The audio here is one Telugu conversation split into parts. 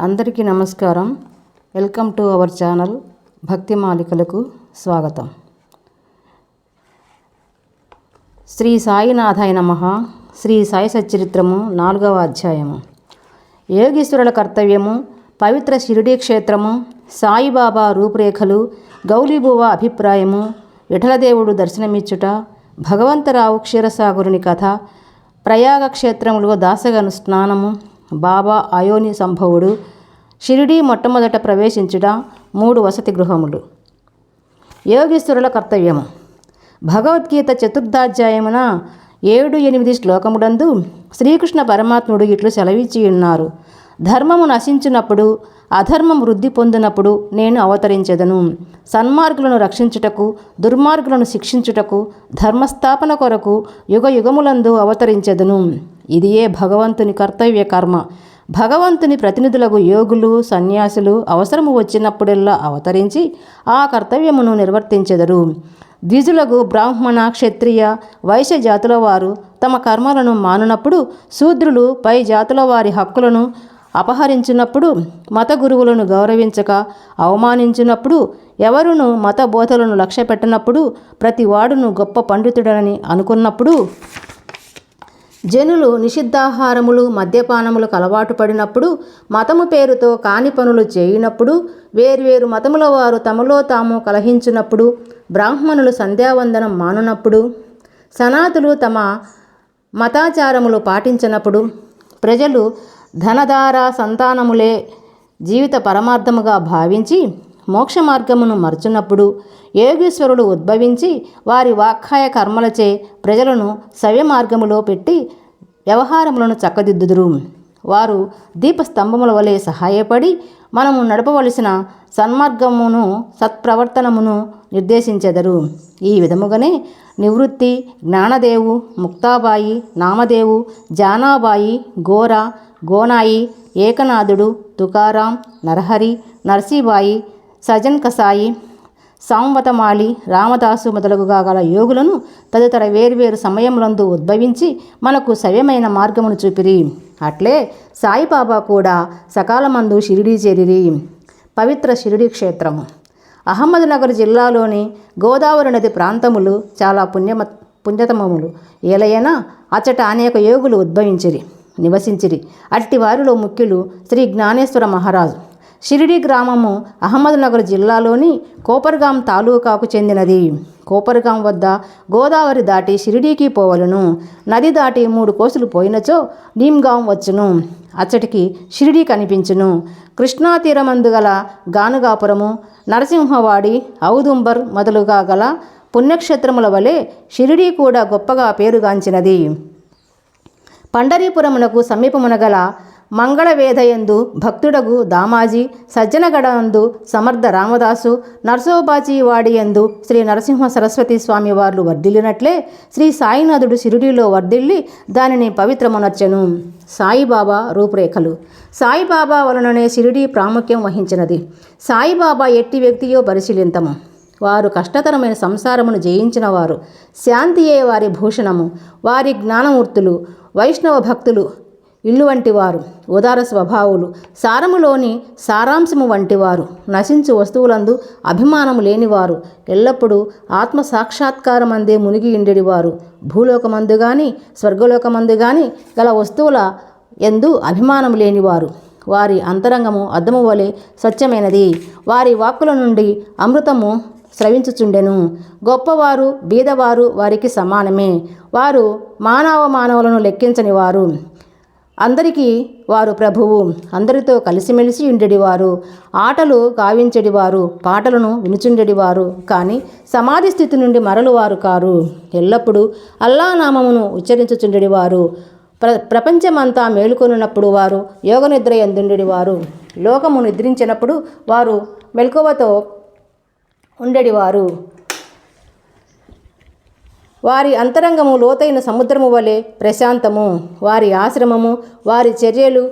అందరికీ నమస్కారం. వెల్కమ్ టు అవర్ ఛానల్ భక్తి మాలికలకు స్వాగతం. శ్రీ సాయినాథాయ నమః. శ్రీ సాయి సచ్చరిత్రము 4వ అధ్యాయము. యోగీశ్వరుల కర్తవ్యము, పవిత్ర షిరిడీ క్షేత్రము, సాయిబాబా రూపురేఖలు, గౌలీబువ అభిప్రాయము, విఠలదేవుడు దర్శనమిచ్చుట, భగవంతరావు క్షీరసాగరుని కథ, ప్రయాగ క్షేత్రములో దాసగను స్నానము, బాబా అయోని సంభవుడు, షిరిడీ మొట్టమొదట ప్రవేశించుట, 3 వసతి గృహములు. యోగీశ్వరుల కర్తవ్యము. భగవద్గీత చతుర్థాధ్యాయమున 7-8 శ్లోకములందు శ్రీకృష్ణ పరమాత్ముడు ఇట్లు సెలవిచ్చి ఉన్నారు: ధర్మము నశించినప్పుడు, అధర్మం వృద్ధి పొందినప్పుడు నేను అవతరించెదను. సన్మార్గులను రక్షించుటకు, దుర్మార్గులను శిక్షించుటకు, ధర్మస్థాపన కొరకు యుగ యుగములందు అవతరించెదను. ఇదియే భగవంతుని కర్తవ్య కర్మ. భగవంతుని ప్రతినిధులకు యోగులు, సన్యాసులు అవసరము వచ్చినప్పుడెల్లా అవతరించి ఆ కర్తవ్యమును నిర్వర్తించెదరు. ద్విజులకు బ్రాహ్మణ, క్షత్రియ, వైశ్య జాతుల వారు తమ కర్మలను మానునప్పుడు, శూద్రులు పై జాతుల వారి హక్కులను అపహరించినప్పుడు, మత గురువులను గౌరవించక అవమానించినప్పుడు, ఎవరును మత బోధలను లక్ష్యపెట్టినప్పుడు, ప్రతి వాడును గొప్ప పండితుడని అనుకున్నప్పుడు, జనులు నిషిద్ధాహారములు, మద్యపానములకు అలవాటు పడినప్పుడు, మతము పేరుతో కాని పనులు చేయినప్పుడు, వేర్వేరు మతముల వారు తమలో తాము కలహించినప్పుడు, బ్రాహ్మణులు సంధ్యావందనం మానునప్పుడు, సనాతులు తమ మతాచారములు పాటించినప్పుడు, ప్రజలు ధనధార సంతానములే జీవిత పరమార్థముగా భావించి మోక్ష మార్గమును మరచునప్పుడు, యోగీశ్వరుడు ఉద్భవించి వారి వాక్కాయ కర్మలచే ప్రజలను సవ్య మార్గములో పెట్టి వ్యవహారములను చక్కదిద్దుదురు. వారు దీపస్తంభముల వలె సహాయపడి మనము నడపవలసిన సన్మార్గమును, సత్ప్రవర్తనమును నిర్దేశించెదరు. ఈ విధముగానే నివృత్తి, జ్ఞానదేవు, ముక్తాబాయి, నామదేవు, జానాబాయి, గోర, గోనాయి, ఏకనాథుడు, తుకారాం, నరహరి, నర్సీబాయి, సజన్ కసాయి, సాంవతమాలి, రామదాసు మొదలగుగా గల యోగులను తదితర వేర్వేరు సమయములందు ఉద్భవించి మనకు సవ్యమైన మార్గమును చూపిరి. అట్లే సాయిబాబా కూడా సకాలమందు షిరిడీ చేరిరి. పవిత్ర షిరిడీ క్షేత్రము. అహ్మద్నగర్ జిల్లాలోని గోదావరి నది ప్రాంతములు చాలా పుణ్యతమములు. ఏలయనా అచ్చట అనేక యోగులు ఉద్భవించిరి, నివసించిరి. అట్టి వారిలో ముఖ్యులు శ్రీ జ్ఞానేశ్వర మహారాజు. షిరిడీ గ్రామము అహ్మద్నగర్ జిల్లాలోని కోపర్గాం తాలూకాకు చెందినది. కోపర్గాం వద్ద గోదావరి దాటి షిరిడీకి పోవలను. నది దాటి 3 కోసులు పోయినచో నీమ్గాం వచ్చును. అచ్చటికి షిరిడీ కనిపించును. కృష్ణా తీరమందు గల గానుగాపురము, నరసింహవాడి, ఔదుంబర్ మొదలుగా గల పుణ్యక్షేత్రముల వలె షిరిడీ కూడా గొప్పగా పేరుగాంచినది. పండరీపురమునకు సమీపమున గల మంగళవేదయందు భక్తుడగు దామాజీ, సజ్జనగడందు సమర్థ రామదాసు, నర్సోబాచివాడియందు శ్రీ నరసింహ సరస్వతి స్వామి వార్లు వర్ధిల్లినట్లే శ్రీ సాయినాథుడు షిరిడీలో వర్ధిల్లి దానిని పవిత్రమునర్చెను. సాయిబాబా రూపురేఖలు. సాయిబాబా వలననే షిరిడీ ప్రాముఖ్యం వహించినది. సాయిబాబా ఎట్టి వ్యక్తియో పరిశీలింతము. వారు కష్టతరమైన సంసారమును జయించిన వారు. శాంతియే వారి భూషణము. వారి జ్ఞానమూర్తులు. వైష్ణవ భక్తులు ఇల్లు వంటివారు. ఉదార స్వభావులు. సారములోని సారాంశము వంటివారు. నశించు వస్తువులందు అభిమానము లేనివారు. ఎల్లప్పుడూ ఆత్మ సాక్షాత్కారమందే మునిగి ఉండేవారు. భూలోకమందు గాని స్వర్గలోకమందు గాని గల వస్తువుల యందు అభిమానము లేనివారు. వారి అంతరంగము అద్దము వలె స్వచ్ఛమైనది. వారి వాక్కుల నుండి అమృతము స్రవించుచుండెను. గొప్పవారు, బీదవారు వారికి సమానమే. వారు మానవులను లెక్కించని వారు. అందరికీ వారు ప్రభువు. అందరితో కలిసిమెలిసి ఉండేవారు. ఆటలు గావించెడివారు, పాటలను వినుచుండెడివారు. కానీ సమాధి స్థితి నుండి మరలువారు కారు. ఎల్లప్పుడూ అల్లా నామమును ఉచ్చరించుచుండెడివారు. ప్రపంచమంతా మేలుకొనున్నప్పుడు వారు యోగనిద్ర యందుండెడివారు. లోకము నిద్రించినప్పుడు వారు మెలకువతో ఉండెడివారు. వారి అంతరంగము లోతైన సముద్రము వలె ప్రశాంతము. వారి ఆశ్రమము, వారి చర్యలు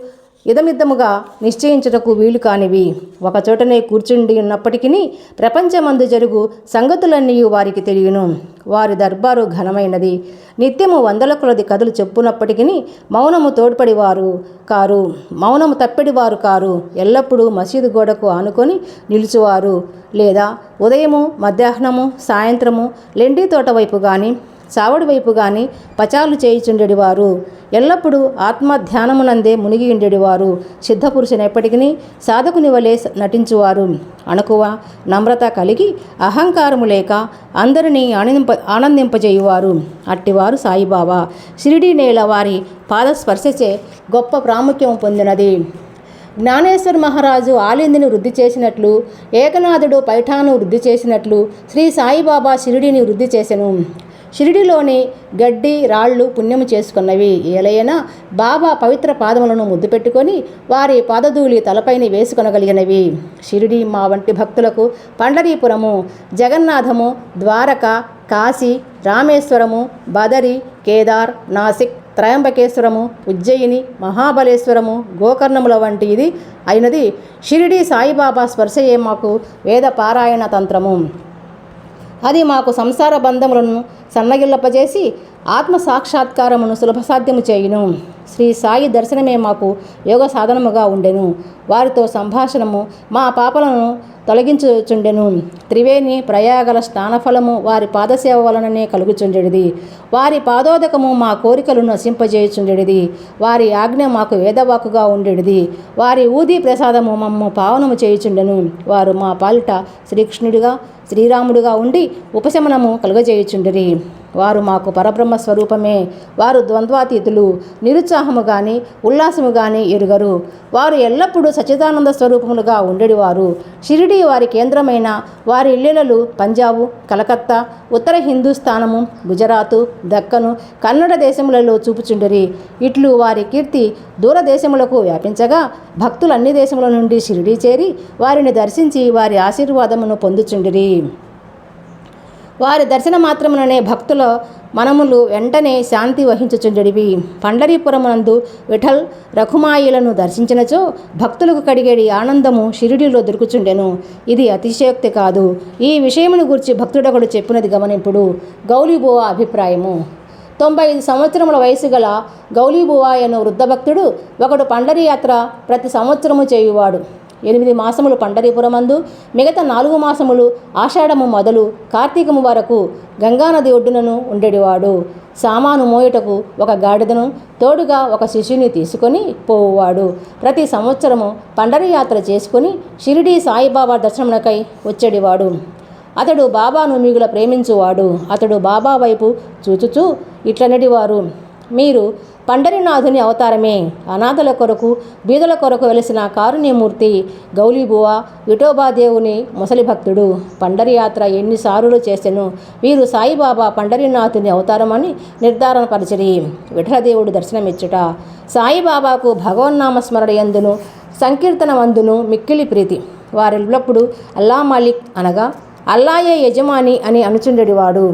ఇదమిద్దముగా నిశ్చయించుటకు వీలు కానివి. ఒకచోటనే కూర్చుండి ఉన్నప్పటికీ ప్రపంచమందు జరుగు సంగతులన్నీ వారికి తెలియను. వారి దర్బారు ఘనమైనది. నిత్యము వందల కొలది కథలు చెప్పునప్పటికీ మౌనము తోడ్పడివారు కారు, మౌనము తప్పెడివారు కారు. ఎల్లప్పుడూ మసీదు గోడకు ఆనుకొని నిలుచువారు, లేదా ఉదయము, మధ్యాహ్నము, సాయంత్రము లెండి తోట వైపు కానీ చావడి వైపు కానీ పచాలు చేయుచుండెడివారు. ఎల్లప్పుడూ ఆత్మధ్యానమునందే మునిగి ఉండేవారు. సిద్ధపురుషునెప్పటికీ సాధకుని వలె నటించువారు. అణకువ, నమ్రత కలిగి అహంకారము లేక అందరినీ ఆనందింపజేయువారు. అట్టివారు సాయిబాబా. షిరిడీ నేల వారి పాదస్పర్శచే గొప్ప ప్రాముఖ్యం పొందినది. జ్ఞానేశ్వర మహారాజు ఆలిందిని వృద్ధి చేసినట్లు, ఏకనాథుడు పైఠాను వృద్ధి చేసినట్లు శ్రీ సాయిబాబా షిరిడీని వృద్ధి చేసెను. షిరిడిలోని గడ్డి రాళ్ళు పుణ్యము చేసుకున్నవి. ఏలైనా బాబా పవిత్ర పాదములను ముద్దు పెట్టుకొని వారి పాదధూళి తలపైన వేసుకొనగలిగినవి. షిరిడి మా వంటి భక్తులకు పండరీపురము, జగన్నాథము, ద్వారక, కాశీ, రామేశ్వరము, బదరి, కేదార్, నాసిక్, త్రయంబకేశ్వరము, ఉజ్జయిని, మహాబలేశ్వరము, గోకర్ణముల వంటి ఇది అయినది. షిరిడి సాయిబాబా స్పర్శయే మాకు వేద పారాయణ తంత్రము. అది మాకు సంసార బంధములను సన్నగిల్లపజేసి ఆత్మ సాక్షాత్కారమును సులభసాధ్యము చేయును. శ్రీ సాయి దర్శనమే మాకు యోగ సాధనముగా ఉండెను. వారితో సంభాషణము మా పాపలను తొలగించుచుండెను. త్రివేణి ప్రయాగల స్నానఫలము వారి పాదసేవ వలననే కలుగుచుండెడిది. వారి పాదోదకము మా కోరికలను నశింపజేయుచుండెడిది. వారి ఆజ్ఞ మాకు వేదవాకుగా ఉండేది. వారి ఊది ప్రసాదము మమ్ము పావనము చేయుచుండెను. వారు మా పాలిట శ్రీకృష్ణుడిగా, శ్రీరాముడిగా ఉండి ఉపశమనము కలుగజేయుచుండిరి. వారు మాకు పరబ్రహ్మ స్వరూపమే. వారు ద్వంద్వాతీతులు. నిరుత్సాహము కానీ ఉల్లాసము కానీ ఎరుగరు. వారు ఎల్లప్పుడూ సచ్చిదానంద స్వరూపములుగా ఉండేవారు. షిరిడి వారి కేంద్రమైన వారి ఇల్లెలలు పంజాబు, కలకత్తా, ఉత్తర హిందూస్థానము, గుజరాతు, దక్కను, కన్నడ దేశములలో చూపుచుండిరి. ఇట్లు వారి కీర్తి దూరదేశములకు వ్యాపించగా భక్తులు అన్ని దేశముల నుండి షిరిడి చేరి వారిని దర్శించి వారి ఆశీర్వాదమును పొందుచుండిరి. వారి దర్శన మాత్రముననే భక్తుల మనములు వెంటనే శాంతి వహించుచుండెడివి. పండరీపురమునందు విఠల్, రఖుమాయిలను దర్శించినచో భక్తులకు కడిగేడి ఆనందము షిరిడిలో దొరుకుచుండెను. ఇది అతిశయోక్తి కాదు. ఈ విషయమును గురించి భక్తుడొకడు చెప్పినది గమనింపుడు. గౌలీబువా అభిప్రాయము. 95 సంవత్సరముల వయసు గల గౌలీబువా అను వృద్ధ భక్తుడు ఒకడు పండరీ యాత్ర ప్రతి సంవత్సరము చేయువాడు. 8 మాసములు పండరీపురమందు, మిగతా 4 మాసములు ఆషాఢము మొదలు కార్తీకము వరకు గంగానది ఒడ్డునను ఉండేవాడు. సామాను మోయుటకు ఒక గాడిదను తోడుగా ఒక శిష్యుని తీసుకొని పోవువాడు. ప్రతి సంవత్సరము పండరీ యాత్ర చేసుకుని షిరిడి సాయిబాబా దర్శనమునకై వచ్చేడివాడు. అతడు బాబాను మిగుల ప్రేమించువాడు. అతడు బాబా వైపు చూచుచూ ఇట్లనడివారు: మీరు పండరీనాథుని అవతారమే. అనాథల కొరకు, బీదల కొరకు వెలిసిన కారుణ్యమూర్తి గౌలీబువా విఠోబాదేవుని ముసలి భక్తుడు. పండరీ యాత్ర ఎన్నిసార్లు చేసెను. వీరు సాయిబాబా పండరీనాథుని అవతారమని నిర్ధారణపరిచిరి. విఠలదేవుడు దర్శనమిచ్చుట. సాయిబాబాకు భగవన్నామ స్మరణ యందును సంకీర్తనమందును మిక్కిలి ప్రీతి. వారెల్లప్పుడు అల్లా మాలిక్ అనగా అల్లాయే యజమాని అని అనుచుండెడివాడు.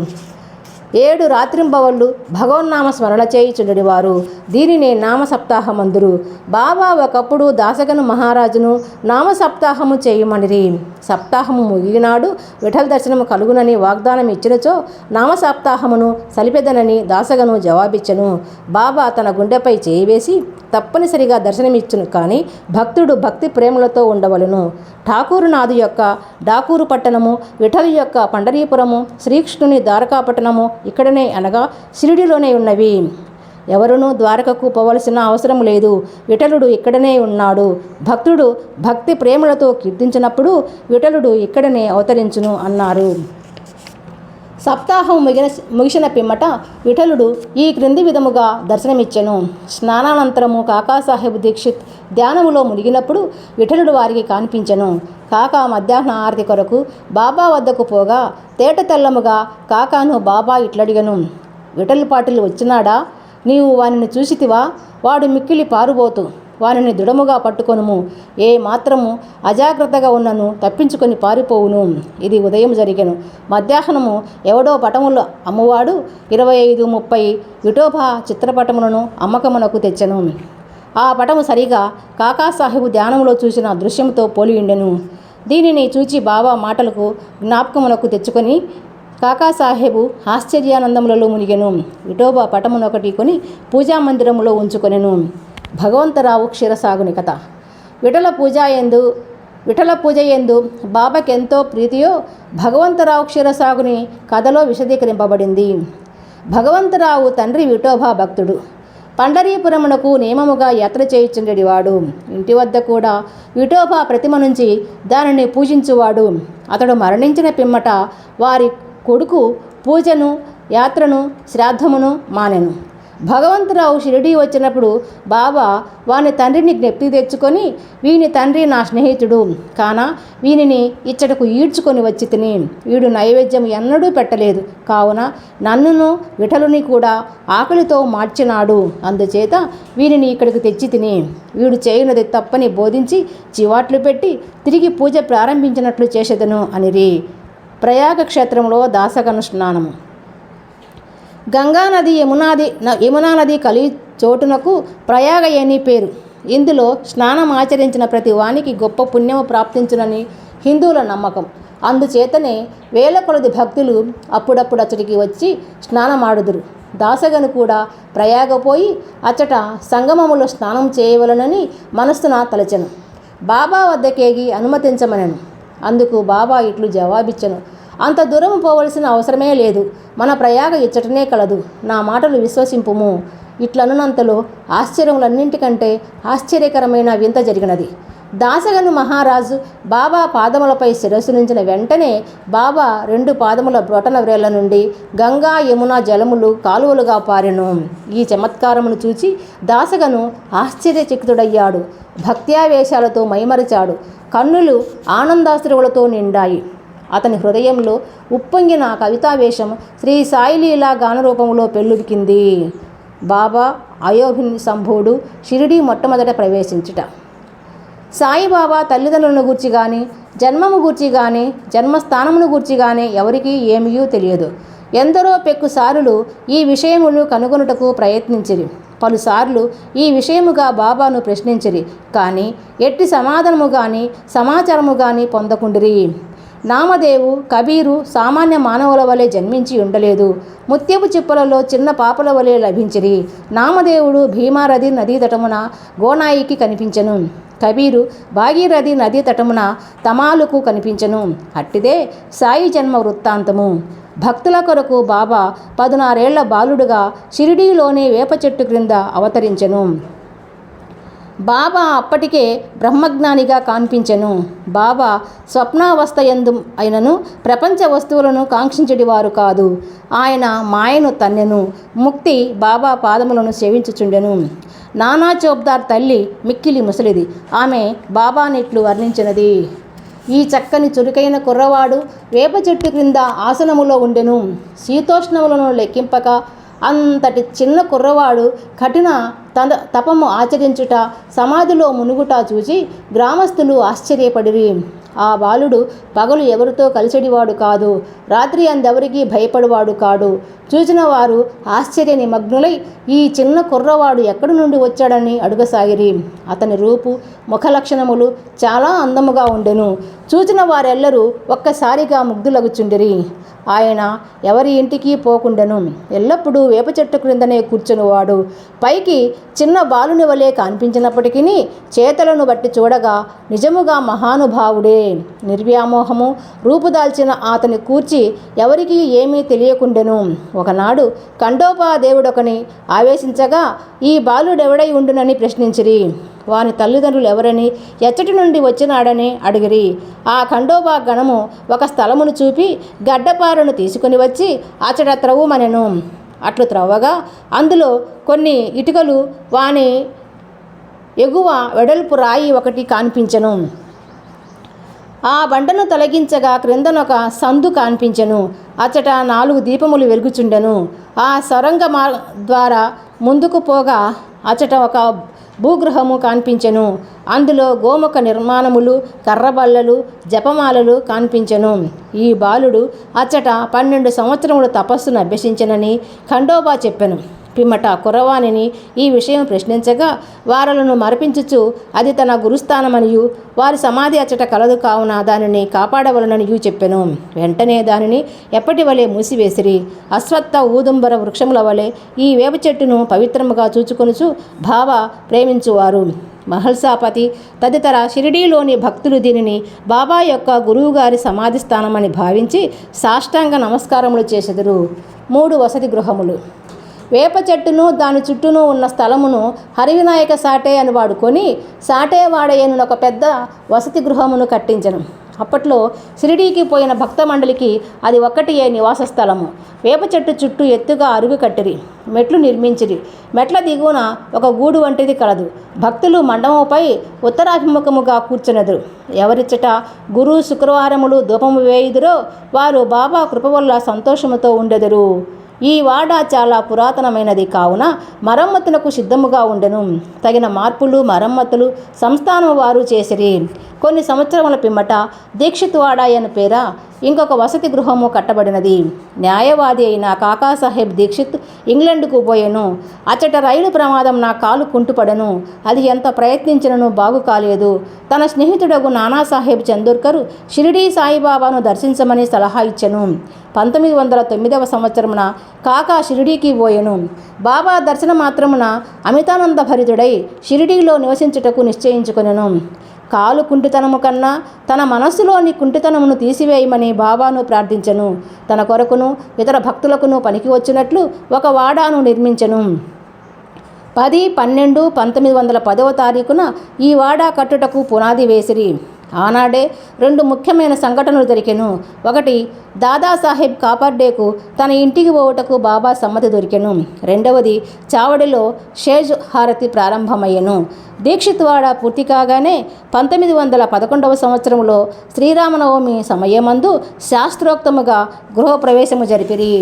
7 రాత్రింబవళ్ళు భగవన్నామ స్మరణ చేయుచుండెడివారు. దీనినే నామ సప్తాహమందురు. బాబా ఒకప్పుడు దాసగను మహారాజును నామ సప్తాహము చేయుమనిరి. సప్తాహము ముగినాడు విఠల్ దర్శనము కలుగునని వాగ్దానం ఇచ్చినచో నామ సప్తాహమును సలిపెదనని దాసగను జవాబిచ్చెను. బాబా తన గుండెపై చేయివేసి తప్పనిసరిగా దర్శనమిచ్చును. కానీ భక్తుడు భక్తి ప్రేమలతో ఉండవలను. ఠాకూరునాథు యొక్క డాకూరు పట్టణము, విఠల్ యొక్క పండరీపురము, శ్రీకృష్ణుని ద్వారకాపట్టణము ఇక్కడనే అనగా షిరిడిలోనే ఉన్నవి. ఎవరునూ ద్వారకకు పోవలసిన అవసరం లేదు. విఠలుడు ఇక్కడనే ఉన్నాడు. భక్తుడు భక్తి ప్రేమలతో కీర్తించినప్పుడు విఠలుడు ఇక్కడనే అవతరించును అన్నారు. సప్తాహం ముగిసిన పిమ్మట విఠలుడు ఈ క్రింది విధముగా దర్శనమిచ్చెను. స్నానానంతరము కాకాసాహెబ్ దీక్షిత్ ధ్యానములో మునిగినప్పుడు విఠలుడు వారికి కనిపించెను. కాకా మధ్యాహ్న ఆరతి కొరకు బాబా వద్దకు పోగా తేట తెల్లముగా కాకాను బాబా ఇట్లడిగను: విఠల్ పాటిల్ వచ్చినాడా? నీవు వానిని చూసితివా? వాడు మిక్కిలి పారుబోతు. వానిని దృఢముగా పట్టుకొనుము. ఏ మాత్రము అజాగ్రత్తగా ఉన్నను తప్పించుకొని పారిపోవును. ఇది ఉదయం జరిగెను. మధ్యాహ్నము ఎవడో పటములు అమ్మువాడు 25-30 విఠోబా చిత్రపటములను అమ్మకమునకు తెచ్చెను. ఆ పటము సరిగా కాకాసాహెబు ధ్యానంలో చూసిన దృశ్యంతో పోలి ఉండెను. దీనిని చూచి బాబా మాటలకు జ్ఞాపకమునకు తెచ్చుకొని కాకాసాహెబు ఆశ్చర్యానందములలో మునిగెను. విఠోబా పటమునొకటి కొని పూజామందిరములో ఉంచుకొనెను. భగవంతరావు క్షీరసాగుని కథ. విఠల పూజ యందు బాబాకెంతో ప్రీతియో భగవంతరావు క్షీరసాగుని కథలో విశదీకరింపబడింది. భగవంతరావు తండ్రి విఠోబా భక్తుడు. పండరీపురమునకు నియమముగా యాత్ర చేయుచుండెడివాడు. ఇంటి వద్ద కూడా విఠోబా ప్రతిమ నుంచి దానిని పూజించువాడు. అతడు మరణించిన పిమ్మట వారి కొడుకు పూజను, యాత్రను, శ్రాద్ధమును మానెను. భగవంతరావు షిరిడీ వచ్చినప్పుడు బాబా వాని తండ్రిని జ్ఞప్తి తెచ్చుకొని, వీని తండ్రి నా స్నేహితుడు కాన వీనిని ఇచ్చటకు ఈడ్చుకొని వచ్చి తిని, వీడు నైవేద్యం ఎన్నడూ పెట్టలేదు, కావున నన్నును విఠలుని కూడా ఆకలితో మార్చినాడు, అందుచేత వీనిని ఇక్కడికి తెచ్చి తిని, వీడు చేయునది తప్పని బోధించి చివాట్లు పెట్టి తిరిగి పూజ ప్రారంభించినట్లు చేసేదను అనిరి. ప్రయాగ క్షేత్రంలో దాసగను స్నానము. గంగానది యమునా నది కలి చోటునకు ప్రయాగ అని పేరు. ఇందులో స్నానం ఆచరించిన ప్రతి వానికి గొప్ప పుణ్యము ప్రాప్తించునని హిందువుల నమ్మకం. అందుచేతనే వేల కొలది భక్తులు అప్పుడప్పుడు అచ్చటికి వచ్చి స్నానమాడుదురు. దాసగను కూడా ప్రయాగపోయి అచ్చట సంగమములో స్నానం చేయవలనని మనస్సున తలచెను. బాబా వద్దకేగి అనుమతించమనెను. అందుకు బాబా ఇట్లు జవాబిచ్చెను, అంత దూరం పోవలసిన అవసరమే లేదు, మన ప్రయాగ ఇచ్చటనే కలదు, నా మాటలు విశ్వసింపుము. ఇట్లనున్నంతలో ఆశ్చర్యములన్నింటికంటే ఆశ్చర్యకరమైన వింత జరిగినది. దాసగను మహారాజు బాబా పాదములపై శిరస్సునుంచిన వెంటనే బాబా 2 పాదముల బ్రొటన వ్రేళ్ల నుండి గంగా యమున జలములు కాలువలుగా పారెను. ఈ చమత్కారమును చూచి దాసగను ఆశ్చర్యచకితుడయ్యాడు. భక్త్యావేశాలతో మైమరిచాడు. కన్నులు ఆనందాశ్రువులతో నిండాయి. అతని హృదయంలో ఉప్పొంగిన కవితావేశం శ్రీ సాయిలీలా గానరూపంలో పెళ్ళుబికింది. బాబా అయోభిని సంభుడు షిరిడీ మొట్టమొదట ప్రవేశించుట. సాయిబాబా తల్లిదండ్రులను గూర్చి కానీ, జన్మము గూర్చి కానీ, జన్మస్థానమును గూర్చి కానీ ఎవరికీ ఏమీ తెలియదు. ఎందరో పెక్కుసార్లు ఈ విషయములు కనుగొనుటకు ప్రయత్నించిరి. పలుసార్లు ఈ విషయముగా బాబాను ప్రశ్నించిరి, కానీ ఎట్టి సమాధానము కానీ సమాచారము కానీ పొందకుండిరి. నామదేవు, కబీరు సామాన్య మానవుల వలె జన్మించి ఉండలేదు. ముత్యపు చిప్పలలో చిన్న పాపల వలె లభించిరి. నామదేవుడు భీమారథి నదీ తటమున గోనాయికి కనిపించెను. కబీరు భాగీరథి నదీ తటమున తమాలుకు కనిపించెను. అట్టిదే సాయి జన్మ వృత్తాంతము. భక్తుల కొరకు బాబా 16 ఏళ్ల బాలుడుగా షిరిడీలోని వేప చెట్టు క్రింద అవతరించెను. బాబా అప్పటికే బ్రహ్మజ్ఞానిగా కనిపించెను. బాబా స్వప్నావస్థ యందు అయినను ప్రపంచ వస్తువులను కాంక్షించడివారు కాదు. ఆయన మాయను తన్నెను. ముక్తి బాబా పాదములను సేవించుచుండెను. నానా చోప్దార్ తల్లి మిక్కిలి ముసలిది. ఆమె బాబానిట్లు వర్ణించినది, ఈ చక్కని చురుకైన కుర్రవాడు వేప చెట్టు క్రింద ఆసనములో ఉండెను. శీతోష్ణములను లెక్కింపక అంతటి చిన్న కుర్రవాడు కఠిన తపము ఆచరించుట, సమాధిలో మునుగుట చూచి గ్రామస్తులు ఆశ్చర్యపడిరి. ఆ బాలుడు పగలు ఎవరితో కలిసడివాడు కాదు, రాత్రి అందెవరికీ భయపడివాడు కాడు. చూసిన వారు ఆశ్చర్య నిమగ్నులై ఈ చిన్న కుర్రవాడు ఎక్కడి నుండి వచ్చాడని అడుగసాగిరి. అతని రూపు, ముఖ లక్షణములు చాలా అందముగా ఉండెను. చూచిన వారెల్లరూ ఒక్కసారిగా ముగ్ధులగుచుండిరి. ఆయన ఎవరి ఇంటికి పోకుండెను. ఎల్లప్పుడూ వేప చెట్టు క్రిందనే కూర్చునివాడు. పైకి చిన్న బాలుని వలె కనిపించినప్పటికీ చేతలను బట్టి చూడగా నిజముగా మహానుభావుడే. నిర్వ్యామోహము రూపుదాల్చిన అతని కూర్చి ఎవరికీ ఏమీ తెలియకుండెను. ఒకనాడు ఖండోబా దేవుడొకని ఆవేశించగా ఈ బాలుడెవడై ఉండునని ప్రశ్నించిరి. వాని తల్లిదండ్రులు ఎవరని, ఎచ్చటి నుండి వచ్చినాడని అడిగిరి. ఆ ఖండోబా గణము ఒక స్థలమును చూపి గడ్డపారను తీసుకుని వచ్చి అచ్చట త్రవ్వమనెను. అట్లు త్రవ్వగా అందులో కొన్ని ఇటుకలు, వాని ఎగువ వెడల్పు రాయి ఒకటి కనిపించెను. ఆ బండను తొలగించగా క్రిందనొక సందు కనిపించెను. అచ్చట 4 దీపములు వెలుగుచుండెను. ఆ సొరంగ ద్వారా ముందుకు పోగా అచ్చట ఒక భూగృహము కనిపించెను. అందులో గోముఖ నిర్మాణములు, కర్రబల్లలు, జపమాలలు కనిపించెను. ఈ బాలుడు అచ్చట 12 సంవత్సరములు తపస్సును అభ్యసించనని ఖండోబా చెప్పెను. పిమ్మట కుర్రవాణిని ఈ విషయం ప్రశ్నించగా వారలను మరపించుచు అది తన గురుస్థానమనియు వారి సమాధి అచ్చట కలదు కావున దానిని కాపాడవలననియు చెప్పెను. వెంటనే దానిని ఎప్పటి వలె మూసివేసిరి. అశ్వత్థ ఊదుంబర వృక్షముల వలె ఈ వేప చెట్టును పవిత్రముగా చూచుకొనుచు భావ ప్రేమించువారు మహల్సాపతి తదితర షిరిడీలోని భక్తులు దీనిని బాబా యొక్క గురువుగారి సమాధి స్థానమని భావించి సాష్టాంగ నమస్కారములు చేసెదరు. 3 వసతి గృహములు. వేప చెట్టును దాని చుట్టూను ఉన్న స్థలమును హరివినాయక సాటే అని వాడుకొని సాటేవాడయ్యను ఒక పెద్ద వసతి గృహమును కట్టించను. అప్పట్లో షిరిడీకి పోయిన భక్త మండలికి అది ఒక్కటియే నివాస స్థలము. వేప చెట్టు చుట్టూ ఎత్తుగా అరుగు కట్టిరి, మెట్లు నిర్మించిరి. మెట్ల దిగువన ఒక గూడు వంటిది కలదు. భక్తులు మండపంపై ఉత్తరాభిముఖముగా కూర్చునెదరు. ఎవరిచ్చట గురు శుక్రవారములు ధూపము వేయుదురో వారు బాబా కృప వల్ల సంతోషముతో ఉండెదరు. ఈ వాడ చాలా పురాతనమైనది కావున మరమ్మతులకు సిద్ధముగా ఉండెను. తగిన మార్పులు మరమ్మతులు సంస్థానము వారు చేసిరి. కొన్ని సంవత్సరముల పిమ్మట దీక్షిత్ వాడ అను పేర ఇంకొక వసతి గృహము కట్టబడినది. న్యాయవాది అయిన కాకాసాహెబ్ దీక్షిత్ ఇంగ్లండ్కు పోయెను. అచ్చట రైలు ప్రమాదం నా కాలు కుంటుపడెను. అది ఎంత ప్రయత్నించినను బాగు కాలేదు. తన స్నేహితుడగు నానాసాహెబ్ చందోర్కర్ షిరిడీ సాయిబాబాను దర్శించమని సలహా ఇచ్చెను. 1909 సంవత్సరమున కాకా షిరిడీకి పోయెను. బాబా దర్శన మాత్రమున అమితానంద భరితుడై షిరిడీలో నివసించుటకు నిశ్చయించుకొనెను. కాలు కుంటితనము కన్నా తన మనస్సులోని కుంటితనమును తీసివేయమని బాబాను ప్రార్థించెను. తన కొరకును ఇతర భక్తులకును పనికి వచ్చినట్లు ఒక వాడాను నిర్మించెను. 10/12/1910 ఈ వాడా కట్టుటకు పునాది వేసిరి. ఆనాడే 2 ముఖ్యమైన సంఘటనలు జరిగెను. ఒకటి, దాదాసాహెబ్ కాపర్డేకు తన ఇంటికి పోవుటకు బాబా సమ్మతి దొరికెను. రెండవది, చావడిలో షేజ్ హారతి ప్రారంభమయ్యెను. దీక్షిత్వాడ పూర్తి కాగానే 1911 సంవత్సరంలో శ్రీరామనవమి సమయమందు శాస్త్రోక్తముగా గృహప్రవేశము జరిపిరి.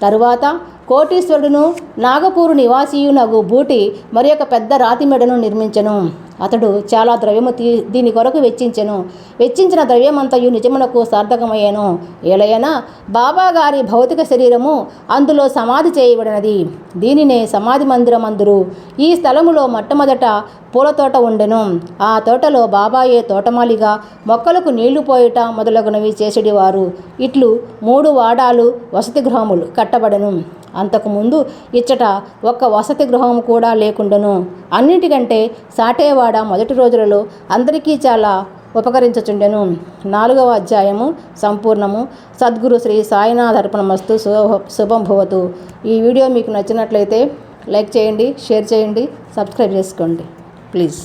తరువాత కోటీశ్వరుడును నాగపూరు నివాసియునగు బూటి మరి ఒక పెద్ద రాతి మెడను నిర్మించెను. అతడు చాలా ద్రవ్యము దీని కొరకు వెచ్చించిన ద్రవ్యమంతయు నిజమునకు సార్థకమయ్యను. ఏలయనా బాబా గారి భౌతిక శరీరము అందులో సమాధి చేయబడినది. దీనినే సమాధి మందిరం అందురు. ఈ స్థలములో మొట్టమొదట పూల తోట ఉండెను. ఆ తోటలో బాబాయే తోటమాలిగా మొక్కలకు నీళ్లు పోయుట మొదలగునవి చేసేటివారు. ఇట్లు 3 వాడాలు వసతి గృహములు కట్టబడెను. అంతకుముందు ఇచ్చట ఒక్క వసతి గృహం కూడా లేకుండెను. అన్నిటికంటే సాటేవాడ మొదటి రోజులలో అందరికీ చాలా ఉపకరించుచుండెను. 4వ అధ్యాయము సంపూర్ణము. సద్గురు శ్రీ సాయినాథ్ అర్పణమస్తు. శుభం భవతు. ఈ వీడియో మీకు నచ్చినట్లయితే లైక్ చేయండి, షేర్ చేయండి, సబ్స్క్రైబ్ చేసుకోండి ప్లీజ్.